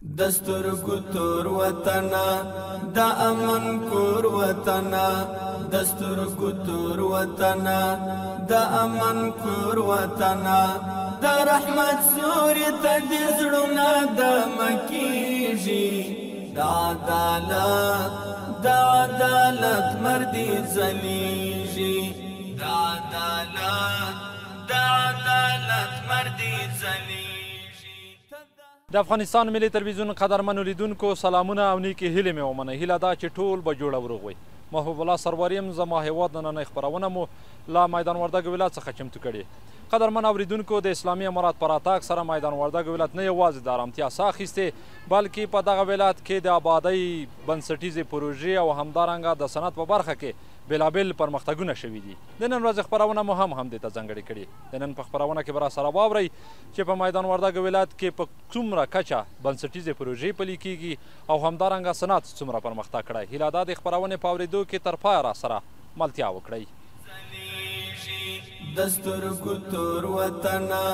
دستور کتور وطنا دا امن کور وطنا دستور کتور وطنا دا امن کور وطنا دا رحمت سوری تدزړونا د مکیږي دا عدالت مردی زلیږي دا عدالت مردی زلیږي. د افغانستان ملي تلویزیون قدرمنو لیدونکو سلامونه او نیکې هیلې مې ومنئ. هیله ده چې ټول به جوړ او روغ وئ. محبوب الله سرور یم. زما هیواد نننۍ خپرونه مو له میدان وردګ ولایت څخه چمتو کړې. قدرمن اوریدونکو، د اسلامي امارات په راتګ سره میدان وردګ ولایت نه یوازې د ارامتیا ساه اخیستې، بلکې په دغه ولایت کې د آبادۍ بنسټیزې پروژې او همدارنګه د صنعت په برخه کې بېلابېل پرمختګونه شوي دي. د نن ورځې خپرونه مو هم همدې ته ځانګړې کړې. د نن په خپرونه کې به راسره واورئ چې په میدان وردګ ولایت کې په څومره کچه بنسټیزې پروژې پلي کیږي او همدارنګه صنعت څومره پرمختګ کړی. هیله ده د خپرونې په اورېدو کې تر پایه راسره ملتیا وکړئ. دستور کتور وطنا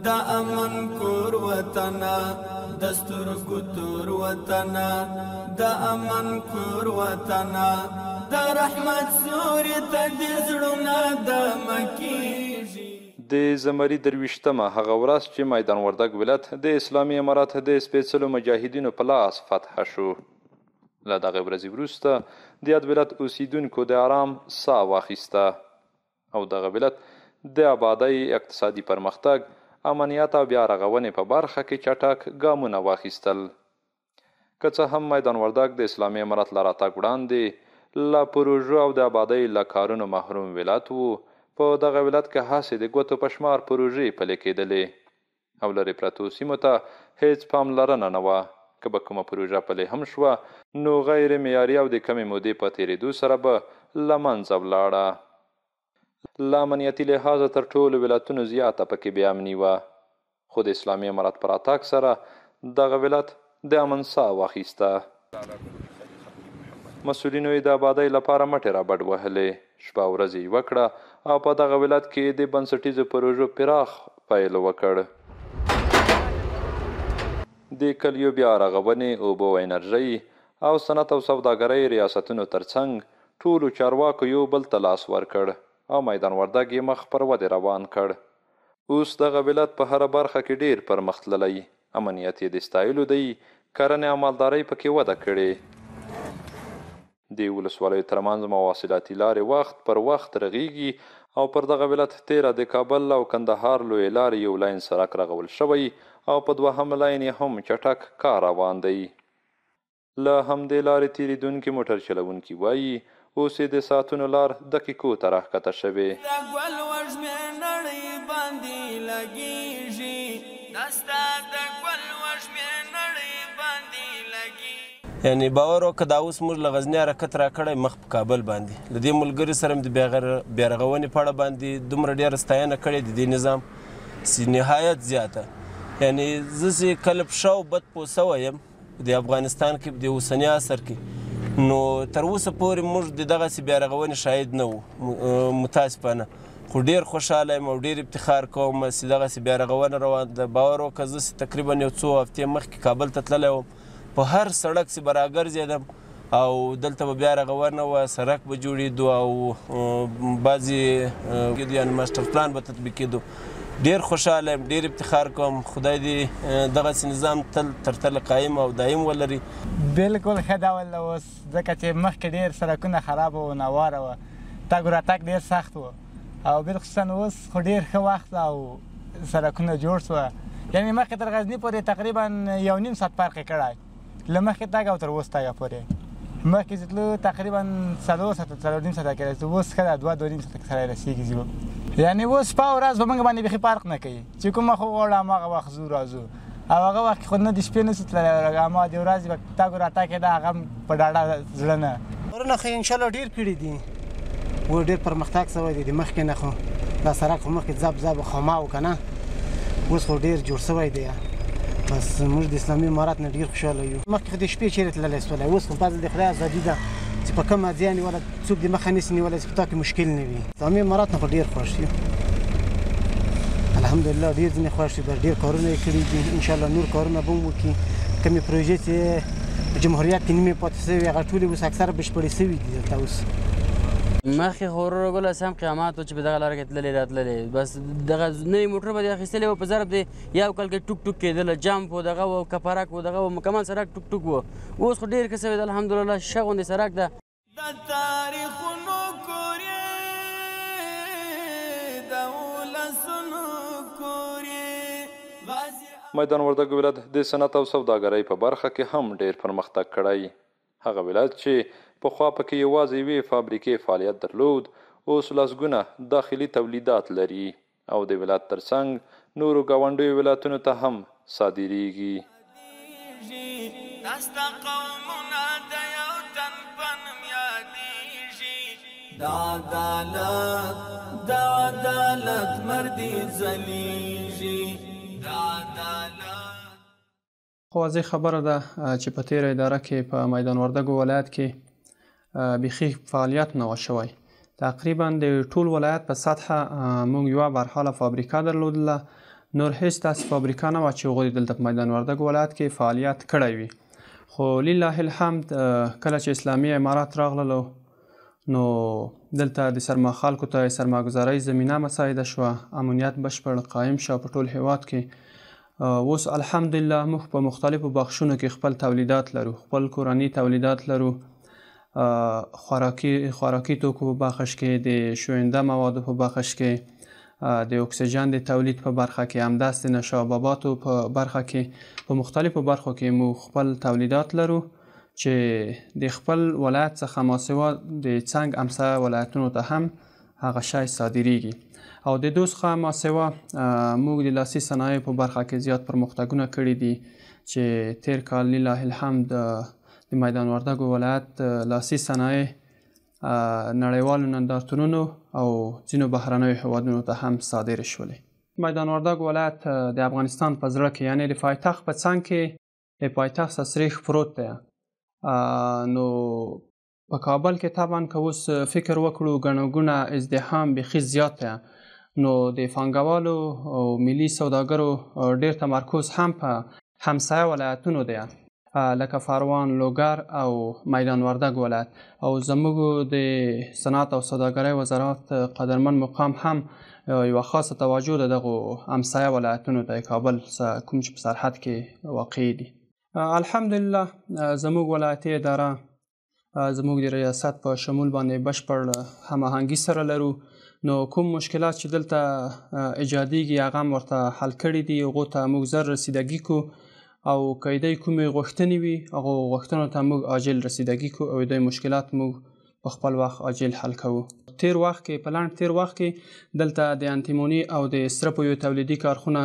دا امن کور وطنا دستور کتور وطنا دا امن کور وطنا دا رحمت سوری تدزړونا د مکیږي. د زمري 23مه هغه ورځ چې میدان وردګ ولایت د اسلامي امارات د سپېڅلو مجاهدینو په لاس فتح شو. له دغې ورځې وروسته د یاد ولایت اوسیدونکو د آرام ساه واخیسته او دغه ولایت د آبادۍ، اقتصادي پرمختګ، امنیت او بیا رغونې په برخه کې چټک ګامونه واخیستل. که څه هم میدان وردګ د اسلامي امارات له راتګ وړاندې له پروژو او د آبادۍ له کارونو محروم ولایت و، په دغه ولایت کې هسې د ګوتو په شمار پروژې پلي کېدلې او لرې پرتو سیمو ته هیڅ پاملرنه نه وه. که به کومه پروژه پلي هم شوه نو غیر معیاري او د کمې مودې په تېرېدو سره به له منځه ولاړه. له امنیتي لحاظه تر ټولو ولایتونو زیاته پکې بې امني وه، خو د اسلامي امارات په راتګ سره دغه ولایت د امن ساه واخیسته. مسؤلینو یې د آبادۍ لپاره مټې رابډ وهلې، شپه ورځ یې وکړه او په دغه ولایت کې د بنسټیزو پروژو پراخ پیل وکړ. د کلیو بیا رغونې، اوبو او انرژۍ او صنعت او سوداګرۍ ریاستونو ترڅنګ ټولو چارواکو یو بل ته لاس ورکړ او میدان وردګ یې مخ پر ودې روان کړ. اوس دغه ولایت په هره برخه کې ډیر پرمختللی، امنیت یې د ستایلو دی، کرنې او مالدارۍ پکې وده کړې. د ولسوالیو ترمنځ مواصلاتي لارې وخت پر وخت رغیږي او پر دغه ولایت تیره د کابل او کندهار لویې لارې یو لاین سړک رغول شوی او په دوهم لاین یې هم چټک کار روان دی. له همدې لارې تېرېدونکي موټر چلوونکي وایي اوس یې د ساعتونو لار دقیقو ته راښکته شوې. یعنی باور وکړه دا اوس موږ له غزني حرکت راکړی مخ په کابل باندې، له دې ملګري سره مې د بیا رغونې په اړه باندې دومره ډېره ستاینه کړې د دې نظام چې نهایت زیاته. یعنی زه چې کله په شا او بد پوه سوی یم د افغانستان کې د اوسني عصر کې، نو تر اوسه پورې موږ د دغسې بیا رغونې شاهد نه وو متاسفانه. خو ډېر خوشحاله یم او ډېر افتخار کوم چې دغسې بیا رغونه روان ده. باور وکړه زه چې تقریبا یو څو هفتې مخکې کابل ته تللی وم، په هر سړک چې به راګرځېدم او دلته به بیا رغونه وه، سړک به جوړېدو او بعضې یعنې ماسټر پلان به تطبیق کېدو. ډېر خوشحاله یم، ډېر افتخار کوم. خدای دې دغسې نظام تل تر تله قایم او دایم ولري. بلکل ښه ډول اوس ځکه چې مخکې ډېر سړکونه خرابه و، ناواره وه، تګ راتګ ډېر سخت و او بالخصوصا اوس خو ډېر ښه وخت او سړکونه جوړ شوه. یعنې مخکې تر غزني پورې تقریبا 1.5 ساعت فرق یې کړی، له مخکې تګ او تر اوس تګه پورې. مخکې چې تلو تقریبا 4 ساعته 4.5 ساعته کې رسېدو، اوس ښه ده 2.5 ساعته کې سړی رسېږي ځو. یعنې اوس شپه او ورځ په موږ باندې بیخي فرق نه کوي چې کوم وخت وغواړو هماغه وخت ځو راځو، او هغه وخت کې خو نه د شپې نسو تللی، هماغه د ورځې به تګ و راتګ کېده، هغه هم په ډاډه زړه نه. کارونه خو انشاءالله ډېر کړي دي، و ډېر پرمختګ شوی دی. د مخکې نه خو دا سړک خو مخکې ځب خامه و که نه، اوس خو ډېر جوړ شوی دی. بس موږ د اسلامي امارات نه ډېر خوشحاله یو. مخکې خو د شپې چېرې تللی سولی، اوس خو فضل د خدای ازادي ده چې په کومه ځای نیولی څوک د مخه نسي نیولی چې په تا کې مشکل نه وي. اسلامي امارات نه خو ډېر خوښ یو، الحمدلله ډېر ځینې خوښ دي، ډېر کارونه یې کړي دي، انشاءالله نور کارونه به هم وکړي. کومې پروژې چې جمهوریت کې نیمې پاتې شوي هغه ټولې اوس اکثره بشپړې شوي دي دلته اوس مخکې خو ورور ګله سم قیامت و چې په دغه لاره کې تللې راتللې بس دغه نوي موټر به دې اخیستلی و په ضرب دی یو کال کې ټوک ټوک کېدله جمپ و دغه و کپرک و دغه و مکمل سړک ټوک ټوک و اوس خو ډېر ښه شوی ده الحمدلله ښه غوندې سړک ده د تاریخونو کور یې د ولسونو کور یې میدان وردګ ولایت د صنعت او سوداګرۍ په برخه کې هم ډېر پرمختګ کړی هغه ولایت چې پخوا پکې یوازې یوې فابریکې فعالیت درلود اوس لسګونه داخلي تولیدات لري او د ولایت ترڅنګ نورو ګاونډیو ولایتونو ته هم صادریږي د عدالت مردي ځلیږي خو واضح خبره ده چې په تیره اداره کې په میدان وردګ ولایت کې بیخي فعالیت نه و شوی تقریبا د ټول ولایت په سطحه موږ یوه برحاله فابریکه درلودله نور هیڅ داسې فابریکه نه وه چې هغوی دلته په میدان وردګ ولایت کې فعالیت کړی وي خو لله الحمد کله چې اسلامي امارات راغللو نو دلته د خلکو ته سرمایه‌ګذارۍ زمینه مساعده شوه امنیت بشپړ قایم شو په ټول هیواد کې اوس الحمدلله موږ په مختلفو بخشونو کې خپل تولیدات لرو خپل کورني تولیدات لرو خوراکي توکو په بخش کې د شوینده موادو په بخش کې د اکسیجن د تولید په برخه کې همداست د نشاباتو په برخه کې په مختلفو برخو کې موږ خپل تولیدات لرو چې د خپل ولایت څخه ماسوا د څنګ همسایه ولایتونو ته هم هغه شی صادریږي او د دوی څخه ماسوا موږ د لاسي صنایعو په برخه کې زیات پرمختګونه کړي دي چې تیر کال لله الحمد د میدان وردګ ولایت لاسي صنایع نړیوالو نندارتونونو او ځینو بهرنیو هیوادونو ته هم صادر شولې میدان وردګ ولایت د افغانستان په زړه کې یعنی د پایتخت په څنګ کې د پایتخت سسریخ پروت دی نو په کابل کې طبعا که اوس فکر وکړو ګڼه ګوڼه ازدحام بیخي زیات دی نو د پانګوالو او ملي سوداګرو ډېر تمرکز هم په همسایه ولایتونو دی لکه فاروان لوګر او میدان وردګ ولایت او زموږ د صنعت او سوداګرۍ وزارت قدرمن مقام هم یوه خاصه توجه د دغو همسایه ولایتونو ته کابل کوم چې په سرحد کې واقع دي الحمدلله زموږ ولایتي اداره زموږ د ریاست په شمول باندې بشپړ هماهنګي سره لرو نو کوم مشکلات چې دلته ایجادیږي هغه هم ورته حل کړي دي هغو ته موږ زر رسیدګي کو او که دوی کومې غوښتنې وي هغو غوښتنو ته موږ عاجل رسیدګي کو او دوی مشکلات موږ په خپل وخت عاجل حل کوو تیر وخت کې دلته د انتیموني او د سرپو یو تولیدي کارخونه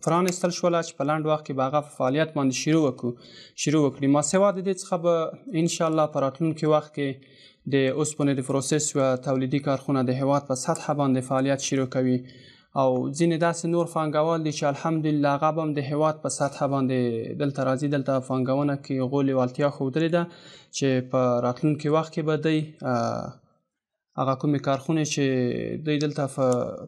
پرانیستل شوله چې په لنډ وخت کې به هغه فعالیت باندې شروع وکړي ما سوا د دې څخه به انشاءالله په راتلونکي وخت کې د اوسپنې د پروسس و تولیدي کارخونه د هیواد په سطحه باندې فعالیت شروع کوي او ځینې داسې نور پانګوال دي چې الحمدلله هغه به هم د هیواد په سطحه باندې دلته راځي دلته پانګونه کې هغو لیوالتیا ښودلې ده چې په راتلونکي وخت کې به دوی هغه کومې کارخونې چې دوی دلته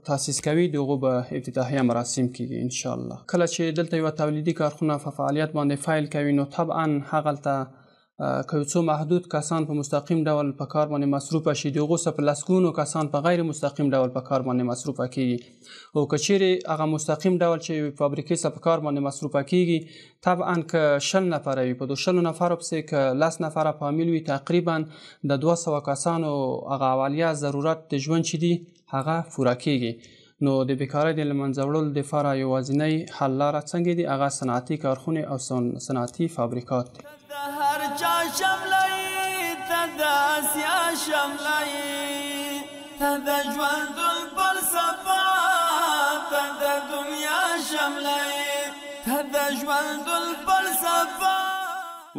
تاسیس کوي د هغو به افتتاحیه مراسم کیږي انشاءالله کله چې دلته یوه تولیدي کارخونه په فعالیت باندې فایل کوي نو طبعا هغلته که یو څو محدود کسان په مستقیم ډول په کار باندې مصروفه شي د هغو څخه په لسګونو کسان په غیر مستقیم ډول په کار باندې مصروفه کیږي او که چیرې هغه مستقیم ډول چې فابریکې څخه په کار باندې مصروفه کیږي طبعا که 20 نفره وي په 20 نفرو پسې که 10 نفره فامیل وي تقریبا د 200 کسانو هغه اولیه ضرورت د ژوند چې دي هغه پوره کیږي نو د بیکارۍ د له منځه وړلو دپاره یوازینۍ حل لاره څنګه دي هغه صنعتي کارخونې او صنعتي فابریکات دي هر چا شملای ته د آسیا شملای ته د ژوند الفلسفه ته د دنیا شملای ته د ژوند الفلسفه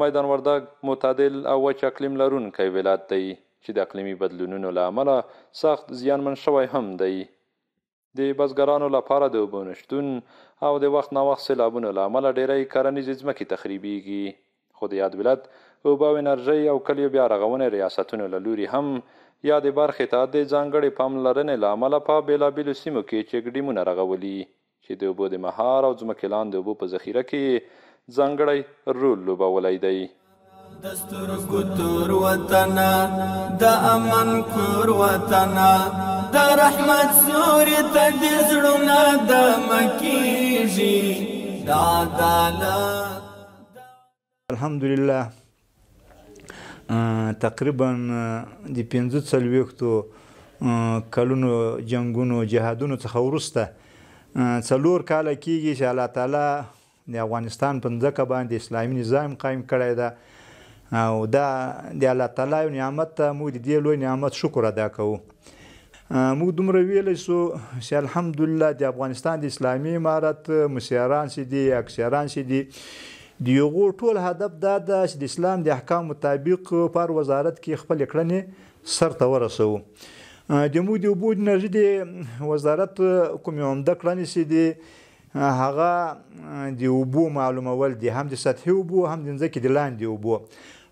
میدان وردګ معتدل او وچ اقلیم لرونکی ولایت دی چې د اقلیمي بدلونونو له امله سخت زیانمن شوی هم دی د بزګرانو لپاره د اوبو نشتون او د وخت ناوخت سیلابونو له امله ډیری کرنیزې ځمکې تخریبیږي خو د یاد ولایت اوبه او انرژۍ او کلیو بیا رغونې ریاستونو له لوري هم یادې برخې ته د ځانګړې پاملرنې له امله په بېلابېلو سیمو کې چک ډیمونه رغولي چې د اوبو د مهار او ځمکې لاندې اوبو په ذخیره کې ځانګړی رول لوبولی دی. دسترګو تور وطنا د امن کور وطنا د رحمت سوري ته د زړونه د مکیږي د عدالت. الحمدلله تقریبا د 45 کلونو جنگونو جهادونو څخه وروسته 4 کاله کېږي چې الله تعالی د افغانستان په ځمکه باندې اسلامي نظام قایم کړی ده او دا د الله تعالی یو نعمت ته موږ د دې لوی نعمت شکر ادا کوو. موږ دومره ویلی سو چې الحمدلله د افغانستان د اسلامي امارت مسیران چې دي اکثران چې دي د یغو ټول هدف دا ده چې د اسلام د احکام مطابق پر وزارت کې خپل کړنې سرته ورسوو. د موږ د اوبو انرژي د وزارت کومې عمده کړنې چې دي هغه د اوبو معلومول دي، هم د سطحي اوبو هم د ځمکې د لاندې اوبو.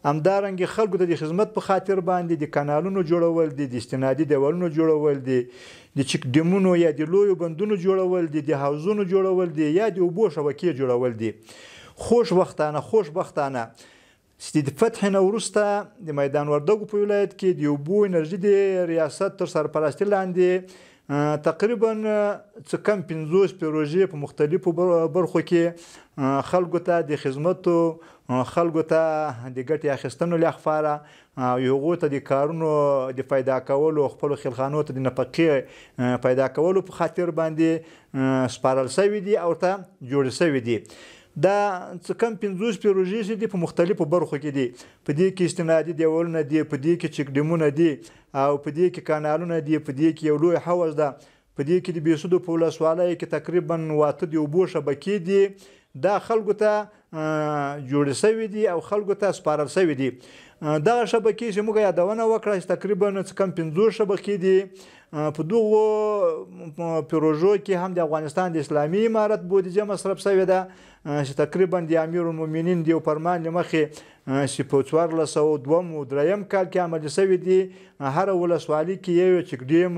همدارنګه خلکو ته د خدمت په خاطر باندې د کانالونو جوړول دي، د استنادي دیوالونو جوړول دي، د چک ډیمونو یا د لویو بندونو جوړول دي، د حوضونو جوړول دي یا د اوبو شبکې جوړول دي. خوشبختانه چې د فتح نه وروسته د میدان وردګو په ولایت کې د اوبو انرژي د ریاست تر سرپرستي لاندې تقریبا څه کم 50 پروژې په مختلفو برخو کې خلکو ته د خدمتو، خلکو ته د ګټې اخیستنو لپاره او هغو ته د کارونو د پیدا کولو، خپلو خلخانو ته د نفقې پیدا کولو په خاطر باندې سپارل شوي دي او ته جوړې شوي دي. دا څه کم 50 پروژې چې دي په مختلفو برخو کې دي. په دې کې استنادي دیوالونه دي، په دې کې چک ډیمونه دي او په دې کې کانالونه دي، په دې کې یو لوی حوض ده، په دې کې د بېسودو په ولسوالۍ کې تقریبا 8 د اوبو شبکې دي. دا خلکو ته جوړې شوي دي او خلکو ته سپارل شوي دي. دغه شبکې چې موږ یادونه وکړه چې تقریبا څه کم 50 شبکې دي. په دغو پروژو کې هم د افغانستان د اسلامي امارت بودیجه مصرف شوې ده چې تقریبا د امیر المؤمنین د یو فرمان له مخې چې په 1402 کال کې عملي شوي دي. هره ولسوالي کې یو چک ډیم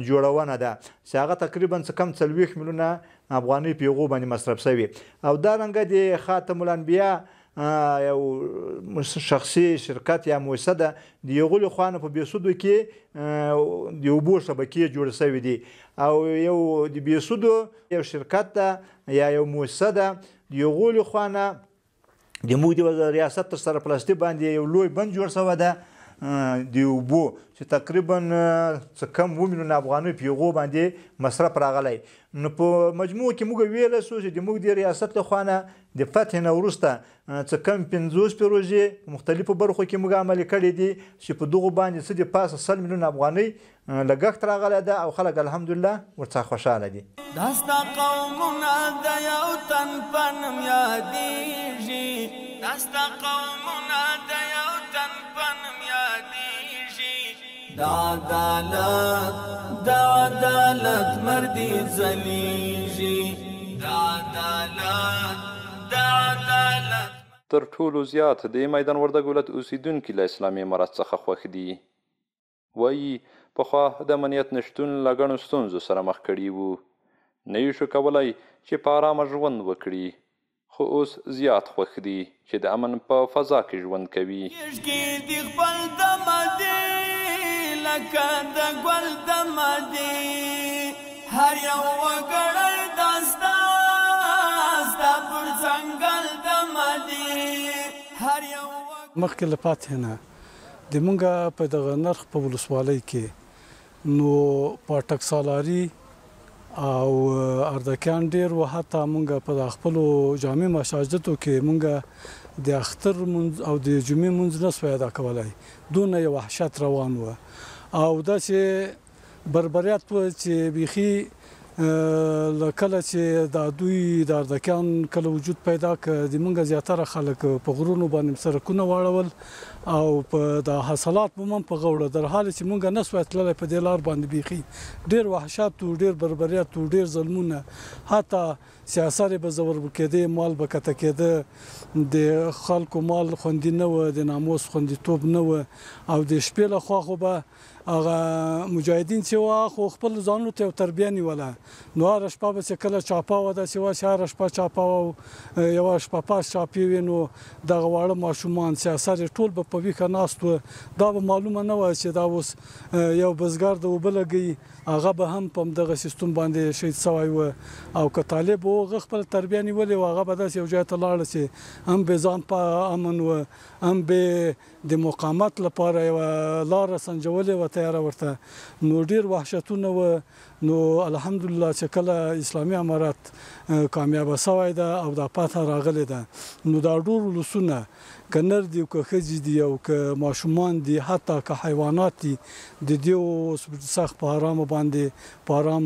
جوړونه ده چې هغه تقریبا څه کم 40 میلیونه افغانۍ په هغو باندې مصرف شوي. او دارنګه د خاتم الانبیا یو شخصي شرکت یا مؤسسه ده، د هغو له خوا نه په بېسودو کې د اوبو شبکې جوړې شوي دي. او یو د بېسودو یو شرکت ده یا یو مؤسسه ده، د هغو له خوا نه د موږ د ریاست تر سرپرستي باندې یو لوی بند جوړ شوی ده د اوبو چې تقریبا څه کم 2 میلیونه افغانۍ په هغو باندې مصرف راغلی. نو په مجموع کې موږ ویلی سو چې د موږ د ریاست له خوا نه د فتح نه وروسته څه کم 50 پروژې په مختلفو برخو کې موږ عملي کړي دي چې په دغو باندې څه د پاسه 100 میلیونه افغانۍ لګښت راغلی ده او خلک الحمدلله ورڅخه خوشحاله دي. دا ستا قومونه د یو تن په نوم یادېږي، دا ستا قومونه د یو تن په نوم یادېږي. دا عدالت دا عدالت مردي ځلیږي، دا عدالت دا عدالت. تر ټولو زیات د میدان وردګ ولایت اوسیدونکي له اسلامي امارت څخه خوښ دي. وایي پخوا د امنیت نشتون له ګڼو ستونزو سره مخ کړي وو، نه یې شو کولی چې په ارامه ژوند وکړي، خو اوس زیات خوښ دي چې د امن په فضا کې ژوند کوي. د خپل دمه دي لکه د ګل دمه دي، هر یو وګړی دا ستا پر ځنګل دمه دي، هر یو مخکې له پاتې نه د مونږ په دغه نرخ په ولسوالۍ کې نو پاټک سالاري او اردکان ډیر و، حتی مونږ په خپلو جامع مساجدو کې مونږ د اختر او د جمعې مونځ نه سوی ادا کولی، دونه یو وحشت روان و. او داسې بربریت و چې بیخي کله چې د دوی د اردکان کله وجود پیدا که د مونږ زیاتره خلک په غرونو باندې سرکونه واړول او په د حاصلات به هم په غوړه، در حال چې مونږ نه سوی تللی په دې لار باندې بیخي ډېر وحشت و، ډېر بربریت و، ډېر ظلمونه، حتی سیاسر به زور کېده، مال به کته کېده، د خلکو مال خوندي نه و، د ناموس خوندیتوب نه و. او د شپې له خوا خو به هغه مجاهدین چې وه خو خپل ځانونو ته یو تربیه نیوله نو هره شپه به چې کله چاپه وه داسې وه چې هره شپه چاپه وه یوه شپه پاس چاپې وې نو دغه واړه ماشومان چې اثر یې ټول به په ویښه ناست وه دا به معلومه نه وه چې دا اوس یو بزګر د اوبه لګوي هغه به هم په همدغه سیستم باندې شهید سوی و او که طالب و هغه خپل تربیه نیولې وه هغه به داسې یو ځای ته لاړه چې هم به ځان په امن و هم به د مقاومت لپاره یوه لاره سنجولې وه تیاره ورته نو ډېر وحشتونه وه نو الحمدلله چې کله اسلامي امارت کامیابه سوی ده او دا فتحه راغلې ده نو دا ډېر ولسونه که نر دي که ښځې دي او که ماشومان دي حتی که حیوانات دي د دې اوس سخت په حرامو باندې په حرام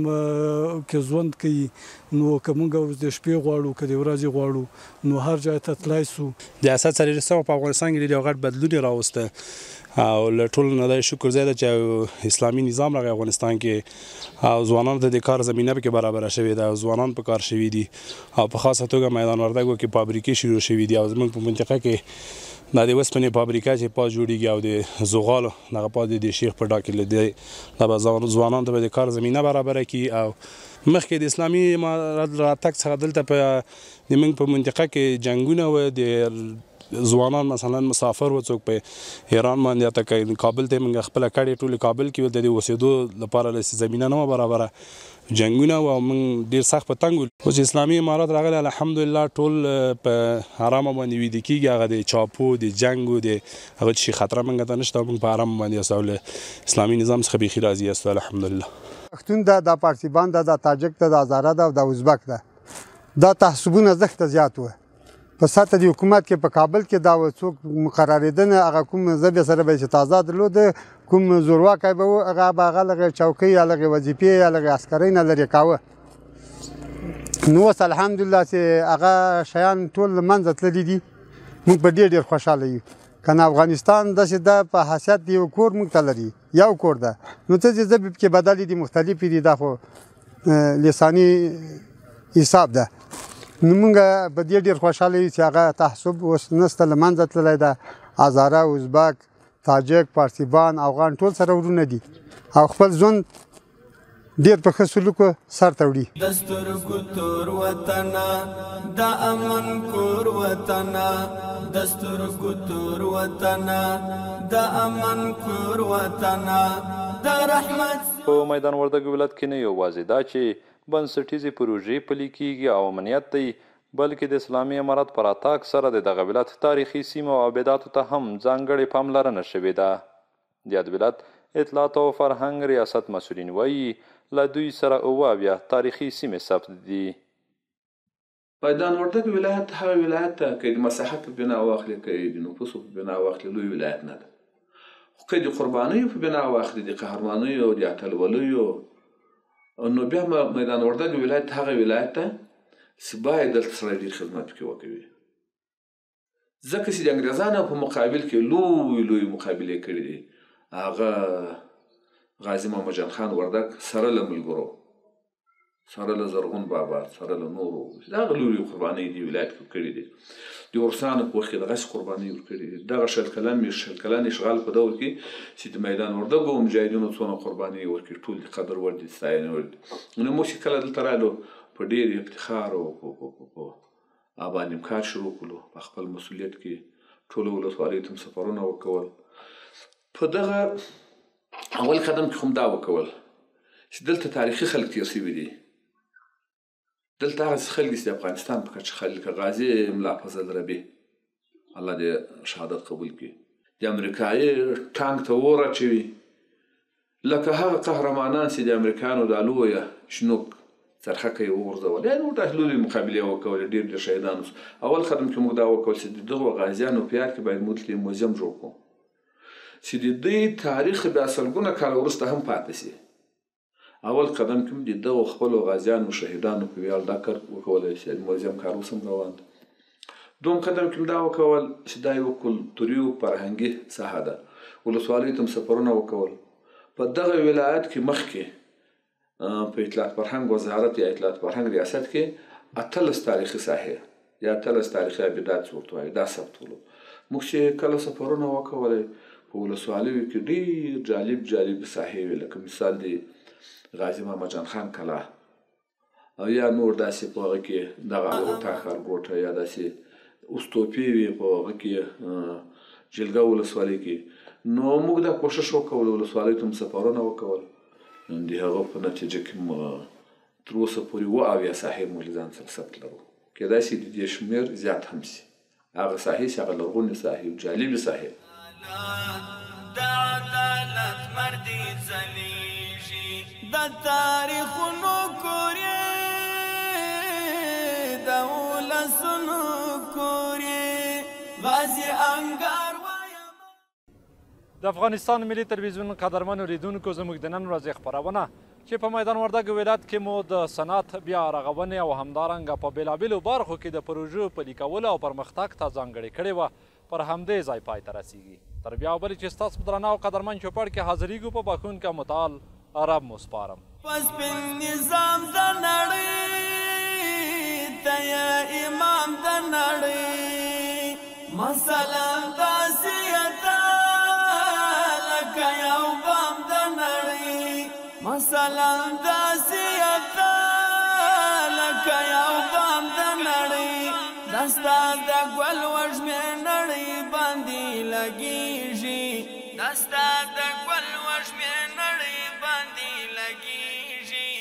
کې ژوند کوي نو که موږ اوس د شپې غواړو که د ورځې غواړو نو هر ځای ته تللی سو د اسد څلوېښتمه په افغانستان کې ډېر یو غټ بدلون یې راوسته او له ټولو نه دا شکر ځای ده چې اسلامي نظام راغی افغانستان کې او ځوانانو ته د کار زمینه پکې برابره شوې ده او ځوانان په کار شوي دي او په خاصه توګه میدان وردګو کې فابریکې شروع شوي دي او زموږ په منطقه کې دا د وسپنې فابریکه چې پاس جوړیږي او د زغالو دغه پاس د شیخ په ډا کې دا به ځوانانو ته به د کار زمینه برابره کړي او مخکې د اسلامي امارت راتګ څخه دلته په زموږ په منطقه کې جنګونه وه د ځوانان مثلا مسافر و څوک په ایران باندې یا ته کابل ته موږ خپله کډې ټولې کابل کې د دې اوسېدو لپاره زمینه نه وه برابره جنګونه و او موږ ډېر سخت په تنګ ول اوس اسلامي امارت راغلی الحمدلله ټول په حرامه باندې ویده کېږي هغه د چاپو د جنګ د هغه شي خطره موږ ته نشته او موږ په حرامه باندې یاست او له اسلامي نظام څخه بیخي راضي یاست الحمدلله پښتون ده دا پارسیبان ده دا تاجک ده دا هزاره ده او دا ازبک ده دا تعصبونه زښته زیات وه په سطح د حکومت کې په کابل کې دا څوک مقررېدنه هغه کوم ذبح سره به چې تازه درلوده کوم زورواکی به و هغه به هغه لغې چوکۍ یا لغې وظیفې یا لغې عسکرۍ نه لرې کاوه نو اوس الحمدلله چې هغه شیان ټول له منځه تللي دي موږ په ډېر ډېر خوشحاله یو که نه افغانستان داسې ده په حیثیت د یو کور موږ ته لري یو کور ده نو څه چې ژبې پکې بدلې دي مختلفې دي دا خو لساني حساب ده نو موږ په دې ډېر خوشحاله یو چې هغه تعصب اوس نسته له منځه تللی ده هزاره ازبک تاجک پارسیبان افغان ټول سره ورونه دي او خپل ژوند ډېر په ښه سلوکو سرته وړي د سترګو تور وطنه د امن کور وطنه د سترګو تور وطنه د امن کور وطنه د رحمت په میدان وردګ ولایت کې نه یوازې دا چې بنسټیزې پروژې پلي کیږي او امنیت دی بلکې د اسلامي امارت پر راتګ سره د دغه ولایت تاریخي سیمو او عباداتو ته هم ځانګړې پاملرنه شوې ده د یاد ولایت اطلاعات او فرهنګ ریاست مسؤلین وایي له دوی سره اووه تاریخي سیمې ثبت دي میدان وردګ ولایت هغه ولایت ته که د مساحت په بنا واخلي که د نفوسو په بنا واخلي لوی ولایت نه ده خو که د قربانیو په بنا واخلي د قهرمانیو د اتلولیو نو بیا میدان وردګ ولایت هغه ولایت ته چې باید دلته سره ډېر خدمت پکې وکوي ځکه چې د انګریزانو په مقابل کې لوی لوی مقابلې کړي دي هغه غازي محمد جان خان وردګ سره له ملګرو سره له زرغون بابا سره له نورو دغه لوی قربانۍ دي ولایت کې کړي دي د روسانو په وخت کې دغسې قربانۍ ورکړي دي دغه شل کلن اشغال په دور کې چې د میدان وردګو مجاهدینو څونه قربانۍ ورکړي ټول د قدر وړ دي د ستاینې وړ دي نو موږ چې کله دلته رالو په ډېر افتخار او په ابا نیمکار شروع کړو په خپل مسؤلیت کې ټولو ولسوالیو ته سفرونه وکول په دغه اول قدم کې هم دا وکول چې دلته تاریخي خلک تېر شوي دي دلته هغه خلک چې د افغانستان په کچه خلک غازي ملا فضل ربیع الله دې شهادت قبول کړي د امریکایي ټانک ته اور اچوي لکه هغه قهرمانان چې د امریکایانو د لویه شنوک څرخکه یې وغورځول یعنې ورته لویې مقابلې وکولې ډېر ډېر شهیدان اول قدم کې موږ دا وکول چې د دغو غازیانو په یاد کې باید موږ دلته موزیم جوړ کړو چې د دوی تاریخ بیا سلګونه کاله وروسته هم پاتې شي اول قدم کې د دغو خپلو غازیانو شهیدانو په ویاړ دا کار وکولی چې موزیم کار اوس هم روان دی دوم قدم کې دا وکول چې دا یوه کلتوري فرهنګي ساحه ده ولسوالیو ته هم سفرونه وکول په دغه ولایت کې مخکې په اطلاعات فرهنګ وزارت یا اطلاعات فرهنګ ریاست کې 18 تاریخي ساحې یا 18 تاریخي ابدات ورته وایي دا ثبت کړو موږ چې کله سفرونه وکولای په ولسوالیو کې ډېر جالب ساحې وې، لکه مثال دی غازي محمد جان خان کلا او یا نور داسې په هغه کې دغه اطاق ښارګوټه یا داسې استوپې وې په هغه کې جلګه ولسوالۍ کې. نو موږ دا کوشش وکول ولسوالیو ته مو سفرونه وکول، د هغه په نتیجه کې تر اوسه پورې 78 ساحې موږ له ځان سره ثبت لرو. کېدای شي د دې شمېر زیات هم شي. هغه ساحې چې هغه لرغونې ساحې جالبې ساحې د عدالت مردي ځلیږي، د تاریخونو کور یې د ولسونو کور یې غازي انګار وایم. د افغانستان ملي تلویزیون قدرمنو لیدونکو، زموږ د نن ورځې خپرونه چې په میدان وردګ ولایت کې مو د صنعت بیا رغونې او همدارنګه په بېلابېلو برخو کې د پروژو پلي کولو او پرمختګ ته ځانګړې کړې وه، پر همدې ځای پای ته رسیږي. تر بیا بلې چې ستاسو په درنه او قدرمن چوپړ کې حاضرېږو، په بښونکي متعال رب مو سپارم. په سپین نظام د نړۍ ته یې امام د نړۍ، مثلا داسې یته لکه یو بام د نړۍ، مثلا داسې یته لکه یو بام د نړۍ، دا ستا د ګل وږمې نړۍ باندې لګېږي، دا ستا د ګل وږمې نړۍ باندې لګېږي.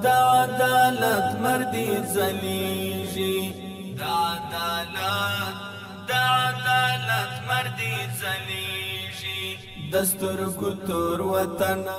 د عدالت مردي ځلیږي، د عدالت مردي ځلیږي، د سترګو تور وطنه